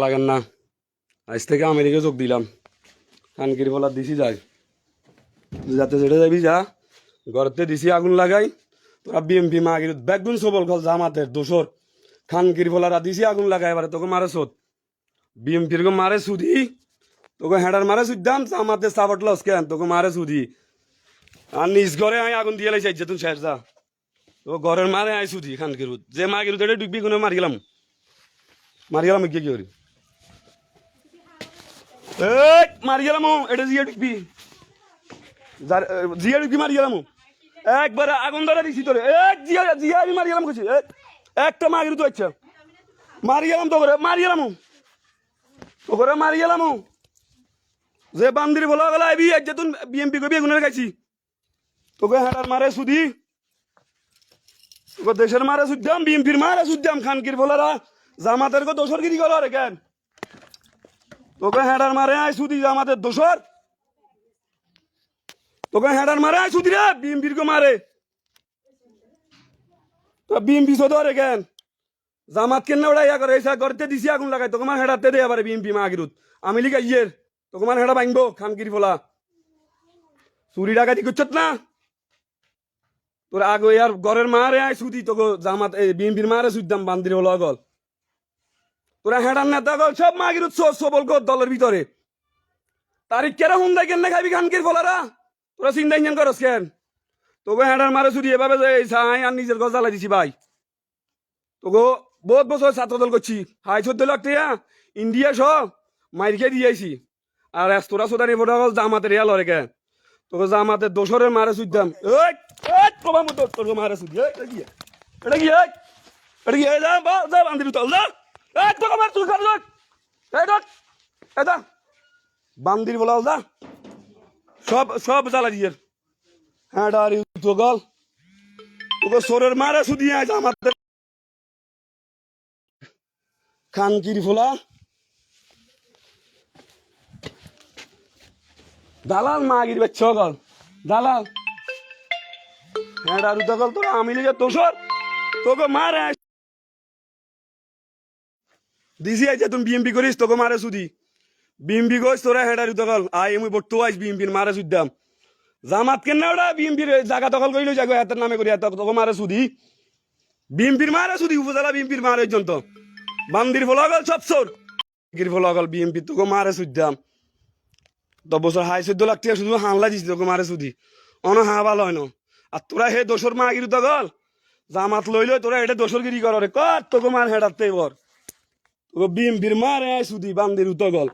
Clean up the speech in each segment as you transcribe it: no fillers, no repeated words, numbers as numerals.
লাগেন না। আজ থেকে আমেরিকা যোগ দিলাম। খানকির ফলা দিছি যাই, যাতে যেটা যাবি যা। ঘরতে দিছি আগুন লাগাই। তোরা বিএমপি মাগির বেগুন সবল কল জামাতের দোসর খানকির ফলারা দিছি আগুন লাগাই। এবারে তোকে মারে সোদ বিএমপির মারে সুদি, তোকে হেডার মারে সুদাম জামাতে সাপোর্ট লস কেন তোকে মারে সুদি। আর নিজ ঘরে আই আগুন দিয়ে লাইছি তুই শেষ যা। তো ঘরের মারে আই সুদি খানকির যে মাগির এটা ডুববি কোনো মারি গেলাম কি করি মারি গেলাম এটা জিয়া ডুববি জিয়া ডুববি মারি গেলাম একবার আগুন ধরে দিছি তোরে জিয়া জিয়া আমি মারি গেলাম কিছু একটা মাগির তো আচ্ছা মারি গেলাম তো করে মারি গেলাম তো করে মারি গেলাম যে বান্দির বলা গেল আইবি আজ তুই বিএমপি কবি এগুনের গাইছি তোকে হাঁটার মারে সুদি তোকে দেশের মারে সুদ্দাম বিএমপির মারে সুদ্দাম খানকির বলারা জামাতের কো দোসর গিরি গেল রে কেন তোকে হেডার মারে আয় সুদি জামাতের দোসর তোকে হেডার মারে আয় সুদি রে বিএমপির কো মারে তো বিএমপি সো ধরে কেন জামাত কেন ওরা ইয়া করে এসা করতে দিছি আগুন লাগাই তোকে মার হেডাতে দে আবার বিএমপি মা আগিরুত আমি লিখা ইয়ের তোকে মার হেডা ভাঙবো খানকির বলা চুরি ডাকাতি করছত না তোর আগে ইয়ার ঘরের মারে আয় সুদি তোকে জামাত বিএমপির মারে সুদ্দাম বান্দির হলো গল তোরা হেডার নেতা গল সব মাগিরুত সবল কর দলের ভিতরে তারিখ কেরা হুন দেয় কেন খাবি খানকির ফলারা তোরা চিন্তা ইঞ্জান করস কেন তোকে হেডার মারে শুধু এভাবে চাই আর নিজের গজ জ্বালাই দিছি ভাই তোকে বহুত বছর ছাত্রদল করছি 14 লাখ টাকা ইন্ডিয়া সব মাইরকে দিয়েছি আর তোরা সোদানি ভোটা গল জামাতের রিয়াল রে কেন তোকে জামাতের দোসরের মারে সুদ্দাম তোকে মারে সুদি এটা কি এটা কি এটা কি যা বান্দির তল যা তোকে মার তুই এটা বান্দির বলা যা সব সব জ্বালা দিয়ে হ্যাঁ ডারি তো গল তোকে সোরের মারা শুধু আছে আমাদের খানকির ফোলা দালাল মাগির বাচ্চা গল দালাল হ্যাঁ ডারু তো গল তোরা আমি লিখে তোষর তোকে মারে দিছি আছে তুমি বিএমপি করিস তোকে মারে শুধু বিএমপি কইস তোরা হেডারি দখল আই আমি বর্তু আইস বিএমপির মারে সুদ্দাম জামাত কেন না ওরা বিএমপির জায়গা দখল করিল যাগো এত নামে করি এত তোকে মারে সুদি বিএমপির মারে সুদি উপজেলা বিএমপির মারে পর্যন্ত বান্দির ফলাগল সব সর গির ফলাগল বিএমপি তোকে মারে সুদ্দাম 10 বছর 14 লাখ টাকা শুধু হামলা দিছি তোকে মারে সুদি অন হা ভালো হয় না আর তোরা হে দোসর মাগির দখল জামাত লইল তোরা এটা দোসর গিরি কর রে কর তোকে মার হেডাতে বর তোকে বিএমপির মারে সুদি বান্দির উতগল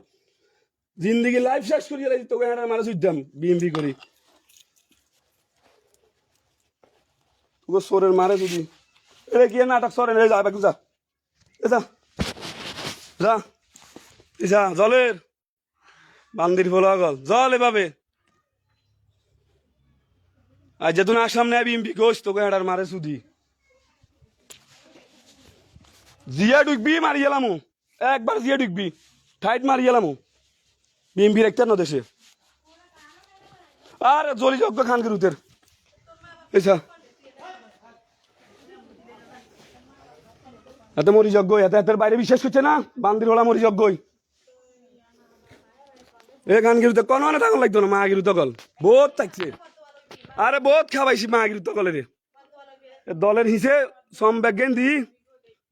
জিন্দগি লাইফ শেষ করিয়ে রাখি তোকে হেডার মারা সুদ্দাম বিএমপি করি তোকে সোরের মারে যদি এ কি নাটক সরেন যা বাকু যা যা যা যা জলের বান্দির ফলা গল জল এভাবে আর যেতুন আসাম নেয় বিএমপি কোষ তোকে হেডার মারে সুদি জিয়া ঢুকবি মারি গেলাম একবার জিয়া ঢুকবি ঠাইট মারি গেলাম বিএমপির একটা ন দেশে আর জলিযজ্ঞ খানকে রুতের এসা এত মরিযজ্ঞ এত এতের বাইরে বিশ্বাস করছে না বান্দির হলা মরিযজ্ঞই এ খানকে রুতে কোনো না থাকুন লাগতো না মা আগির তকল বহুত থাকছে আরে বহুত খাবাইছি মা আগির তকলে রে দলের হিসে সম ব্যাগেন দি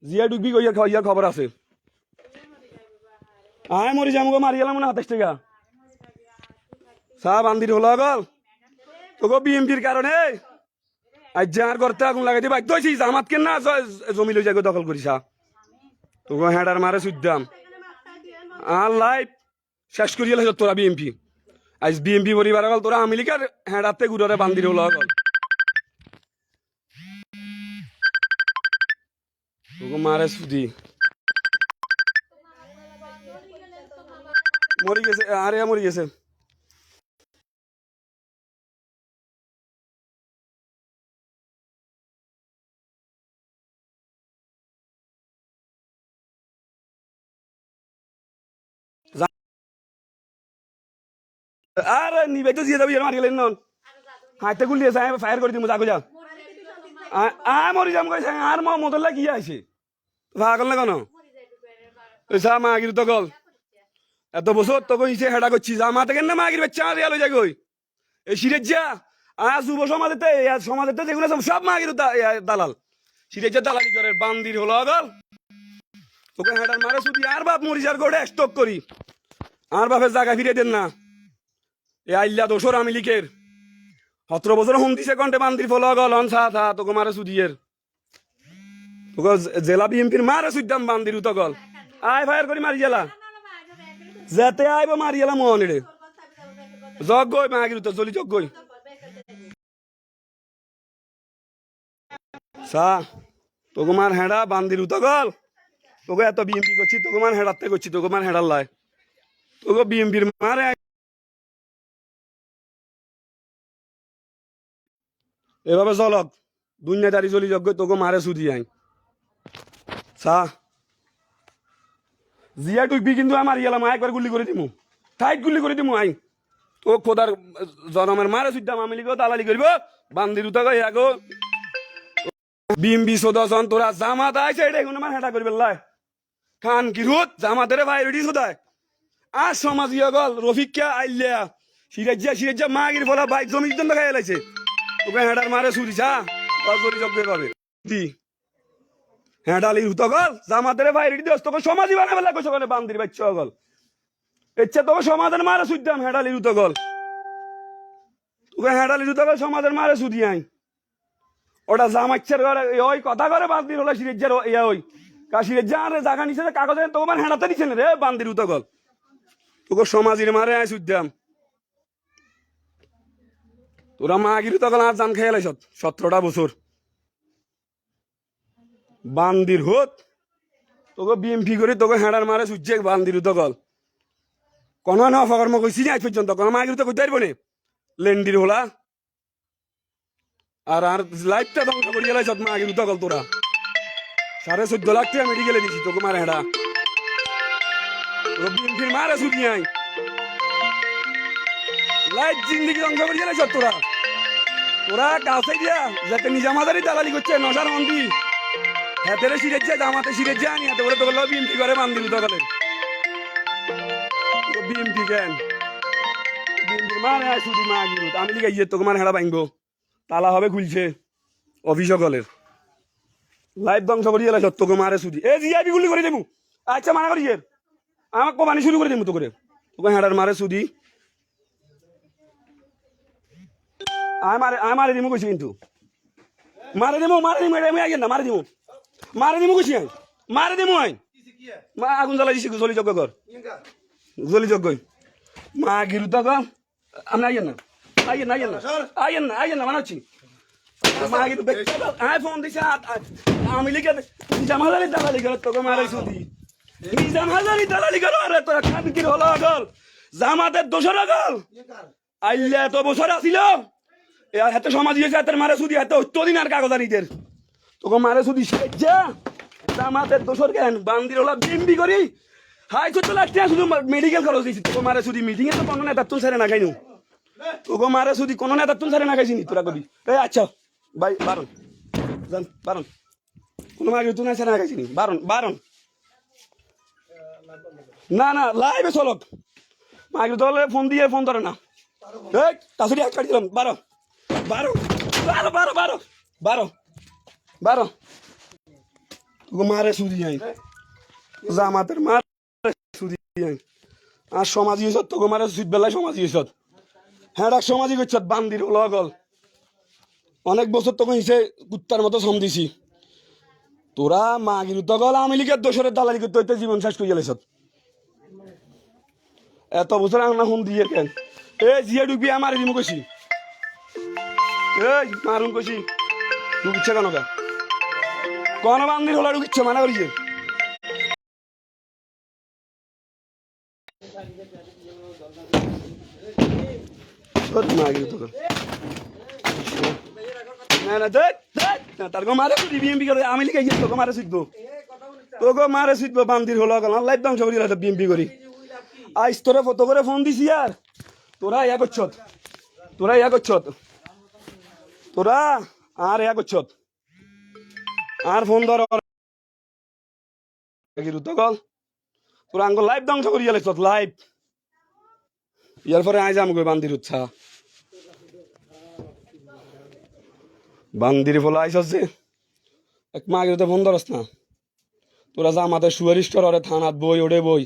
জিয়া ডুবি গইয়া খাওয়াইয়ার খবর আছে আয় মরি যাম গো মারি গেলাম না 27 টাকা সাহ বান্দির হলো গল তোকে বিএমপির কারণে আজ যার করতে আগুন লাগাই দিয়ে বাধ্য হয়েছি জামাত কেন না জমি লই যাগো দখল করিস তোকে হেডার মারে সুদ্দাম আর লাইফ শেষ করিয়ে লাগছ তোরা বিএমপি আজ বিএমপি পরিবার গল তোরা আমেরিকার হেডাতে গুড়রে বান্দির হলো গল তোকে মারে সুদি মরি গেছে আরে মরি গেছে আরে নিবে তো জিয়ে যাবি মারি গেলেন নন হাতে গুলি আছে ফায়ার করে দিমু যাগো যা মরি যাম কইছে আর মদল্লা কি আইছে ভাগল না কেন ওই সা মাগির তো গল এত বছর তোকে ইসে হেডা করছি জামাতে কেন মাগির বাচ্চা আর ইয়ালো যাই গই এই সিরেজ যা যুব সমাজেতে যেগুলো সব মাগির দালাল সিরেজ দালালি করে বান্দির হলো গল তোকে হেডার মারে শুধু আর বাপ মরিজার গোড়ে স্টক করি আর বাপের জায়গা ফিরে দেন না এ আইল্লা দোসর আমি লিখের 17 বছর হুম দিছে কন্টে বান্দির ফলো গল অন সা থা তোকে মারে সুদিয়ের তোকে জেলা বিএমপির মারে সুদ্দাম বান্দির উত গল আয় ফায়ার করি মারি জেলা যেতে আইব মারি জেলা মোহন রে জগ গই মাগির উত চলি জগ গই সা তোকে মার হেডা বান্দির উত গল তোকে এত বিএমপি করছি তোকে মার হেডাতে করছি তোকে মার হেডার লাই তোকে বিএমপির মারে এভাবে চলক দুনিয়াদারি চলি যোগ্য তোকে মারে সুদি আই সা জিয়া টুকবি কিন্তু আমার ইয়ালাম একবার গুলি করে দিমু টাইট গুলি করে দিমু আই তো খোদার জনমের মারে সুদ্দাম আমি লিখো দালালি করব বান্দির উতা গো ইয়াগো বিএমপি সদস্য তোরা জামাত আইছে এটা এখন আমার হেটা করবে লাই খান কিরুত জামাতের ভাই রেডি সদায় আর সমাজ ইয়া গল রফিককে আইলিয়া সিরাজ্জা মাগির বলা বাইক জমি জন্য খাই লাইছে তোকে হেডার মারে সুদিছা অজরি যোগ্য পাবে দি হেডালি হুত গল জামাতের ভাই রেডি দোস্ত তোকে সমাজই বানাবে লাগো সকালে বান্দির বাচ্চা গল ইচ্ছা তোকে সমাজের মারে সুদ্দাম হেডালি হুত গল তোকে হেডালি হুত গল সমাজের মারে সুদি আই ওটা জামাচ্ছের ঘরে ওই কথা করে বান্দির হলো সিরাজ্জার ইয়া ওই সিরাজ্জা আরে জায়গা নিছে কাগজে তোমার হেডাতে দিছে রে বান্দির হুত গল তোকে সমাজের মারে আই সুদ্দাম তোরা মাগির তখন আর জান খেয়ে লাইছ 17টা বছর বান্দির হত তোকে বিএমপি করে তোকে হেডার মারে সূর্যে বান্দির তকল কোনো না অপকর্ম কইছি না আজ পর্যন্ত কোনো মাগির তো কইতে পারবো নে লেন্ডির হলা আর লাইফটা ধ্বংস করিয়ে লাইছ মাগির তকল তোরা 14.5 লাখ টাকা মেডিকেলে দিছি তোকে মারে হেডা বিএমপির মারে ছুটি নাই লাইফ জিন্দিগি ধ্বংস করিয়ে লাইছ তোরা তোরা কাছে দিয়া যাতে নিজামাদারি দালালি করছে নশার মন্দির হাতেরে সিরেছে জামাতে সিরেছে আনি হাতে বলে তোকে বিএমপি করে বান্দির তকলে বিএমপি কেন বিএমপির মানে ছুটি মাগির আমি লিখে ইয়ে তোকে মানে হেডা ভাঙবো তালা হবে খুলছে অফিস সকলের লাইফ ধ্বংস করিয়ে লাইছ তোকে মারে ছুটি এ জিআইবি গুলি করে দেবো আচ্ছা মানা করি আমাকে কমানি শুরু করে দেবো তোকে তোকে হেডার মারে ছুটি মারে দিমু কইছি কিন্তু মারে দিমু এটা আমি আইন না মারে দিমু কইছি আই মারে দিমু আই মা আগুন জ্বালাই দিছি জলি যজ্ঞ কর জলি যজ্ঞ মা গিরুতা কর আমি আইন না মানাচ্ছি মা গিরু আই ফোন দিছি আমি লিখে নিজামাদারি দালালি কর তোকে মারে ছুটি নিজামাদারি দালালি কর আরে তোরা খাবি কি হলো গল জামাতের দোষরা গল আইলে এত বছর আসিল হাতে সমাজ দিয়েছে হাতের মারে সুদি হাতে অত্যদিন আর কাগজারিদের তোকে মারে সুদি সেজা জামাতের দোষর কেন বান্দির হলা বিএমপি করি হাই করতে লাগছে শুধু মেডিকেল খরচ দিয়েছি তোকে মারে সুদি মিটিং এ তো কোনো নেতা তুল সারে না খাইনু তোকে মারে সুদি কোনো নেতা তুল সারে না খাইছিনি তোরা কবি এই আচ্ছা ভাই বারণ জান বারণ কোনো মাগে তুই না সারে না খাইছিনি বারণ না লাইভে চলক মাগে তোলে ফোন ধরে না এই তাছাড়ি এক কাটি দিলাম 12 তোকে মারে সুদি আই জামাতের মারে সুদি আই আর সমাজ ইসত তোকে মারে সুদ বেলায় সমাজ ইসত হ্যাঁ ডাক সমাজই করছ বান্দির লগল অনেক বছর তোকে হিসে কুত্তার মতো সম দিছি তোরা মাগির তগল আমি লিখের দোষরের দালালি করতে হইতে জীবন শেষ করে গেলেছ এত বছর না হুম দিয়ে কেন এ জিয়া ডুবি আমার দিমু কইছি এই মারুন কইছি ঢুকিচ্ছে কেন কোন বান্দির হলা ঢুকিচ্ছে মানা করিছে আমি লিখে তোকে মারে শিখবো বান্দির হলো লাইফ ধ্বংস করি বিএমপি করি আইস তোরা ফটো করে ফোন দিছি আর তোরা ইয়া করছত তোরা আর ইয়া করছত আর ফোন ধর গল তোরা আঙ্গ লাইভ ধ্বংস করিয়া লেছ লাইভ ইয়ার পরে আই যাম গই বান্দির উৎসাহ বান্দির ফলে আইস যে এক মাগিরতে ফোন ধরস না তোরা যা আমাদের সুয়ারিশ করে থানাত বই ওড়ে বই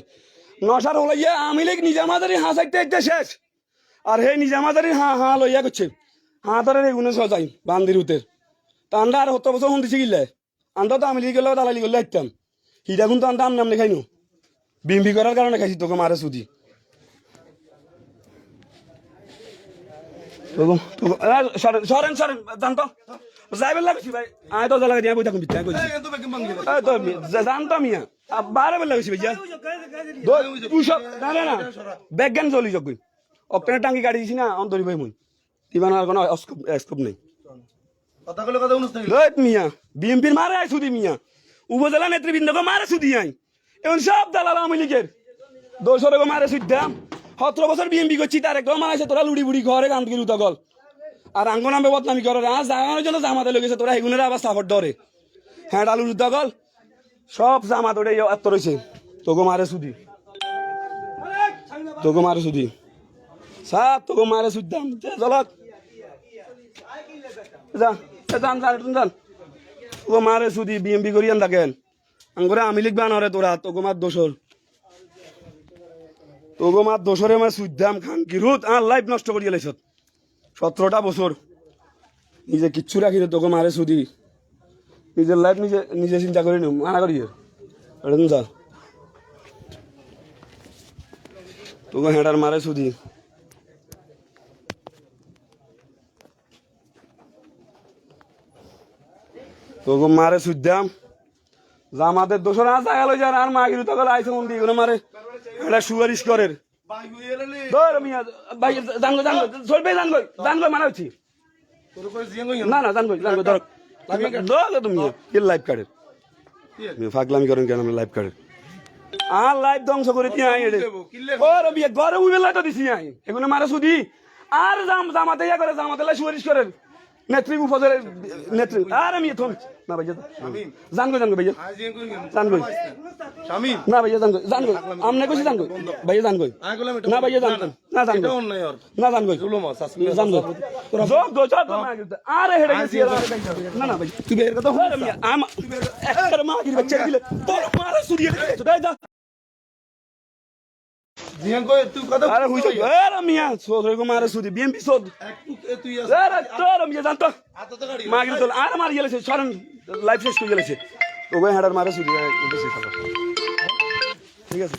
নশার হলো ইয়ে আমি লেগ নিজামাদারি হাঁ চাইতে একটা শেষ আর হে নিজামাদারি হাঁ হাঁ লইয়া করছে হাঁ ধরে রেগুনে সজাই বান্দির উতের তা আন্ডা আর 7 বছর শুনতেছি গিলে আন্ডা তো আমি লিগে গেলেও দালালি করলে হাইতাম হিটা কিন্তু আন্ডা আমনে আমনে খাইনু বিম্বি করার কারণে খাইছি তোকে মারে সুদি সরেন সরেন জানতো যাই বেলা গেছি ভাই আয় তো জ্বালা দিয়া বই থাকুন বিচ্ছা কইছি তো জানতো মিয়া বারে বেলা গেছি ভাইয়া পুষপ না না না ব্যাগগান চলি যোগ অক্টেনে টাঙ্গি গাড়ি দিছি না অন্তরি ভাই মুই দিবানার কোনো স্কোপ নেই কথা কইলে কথা অনুষ্ঠান লইত মিয়া বিএমপির মারে আই সুদি মিয়া উপজেলা নেতৃবৃন্দকে মারে সুদি আই এখন সব দালাল আওয়ামী লীগের দোসরকে মারে সুদ্দাম 17 বছর বিএমপি করছি তার একদম মানাইছে তোরা লুড়ি বুড়ি ঘরে গান গিলু তগল আর আঙ্গ নামে বদনামি করে আজ জাগানোর জন্য জামাতে লেগেছে তোরা এগুনের আবার সাপোর্ট ধরে হ্যাঁ ডালু তগল সব জামাত ওটাই এত রয়েছে তোকে মারে সুদি তোকে মারে সুদি সাপ তোকে মারে সুদ্দাম জলক যান যান যান তোকে মারে সুদি বিএমপি করিয়ান থাকেন আঙ্গরে আমি লিখবা নরে তোরা তোকে মার দোষর তোগো মার দোষরে মার সুদ্দাম খান কিরুত আর লাইফ নষ্ট করিয়া লাইছত 17টা বছর নিজে কিচ্ছু রাখি তোকে মারে সুদি নিজের লাইফ নিজে নিজে চিন্তা করি নি মানা করি এটা যা তোকে হেঁটার মারে সুদি তোকে মারে সুদ্দাম জামাতের দোষর আছে গেল যার আর মা গিরু তখন আইসে মন্দির এগুলো মারে এটা সুয়ারিশ করের ধর মিয়া ভাই জানগো জানগো চলবে জানগো মানা হচ্ছি না না জানগো ধর ধর তুমি কি লাইফ কার্ডের ফাগলামি করেন কেন আমি লাইফ কার্ডের আর লাইফ ধ্বংস করে দিয়ে আই এডে ও রবি ঘরে উইবে লাইট দিছি আই এগুলো মারে সুদি আর জামাতে ইয়া করে জামাতে লাই সুয়ারিশ করেন নেত্রী উপজেলার নেত্রী আর আমি থম না ভাইয়া জানগো ভাইয়া জানগো না ভাইয়া জানগো আমনে কইছি জানগো ভাইয়া জানগো না ভাইয়া জানগো না জানগো না জানগো জানগো জব দো জব আরে হেডে গেছি না না ভাই তুই বের কথা হল আমি আম একবার মাগির বাচ্চা দিলে তোর মারা সুরিয়ে দিতে দে যা জিয়ান কই তুই কথা আরে হইছে আরে মিয়া সোদরে কো মারা সুদি বিএমপি সোদ তুই আরে তোর মিয়া জানতো আত তো গাড়ি মাগির চল আর মার গেলেছে সরন লাইফ শেষ করে গেলেছে ওই হেডার মারা সুদি ঠিক আছে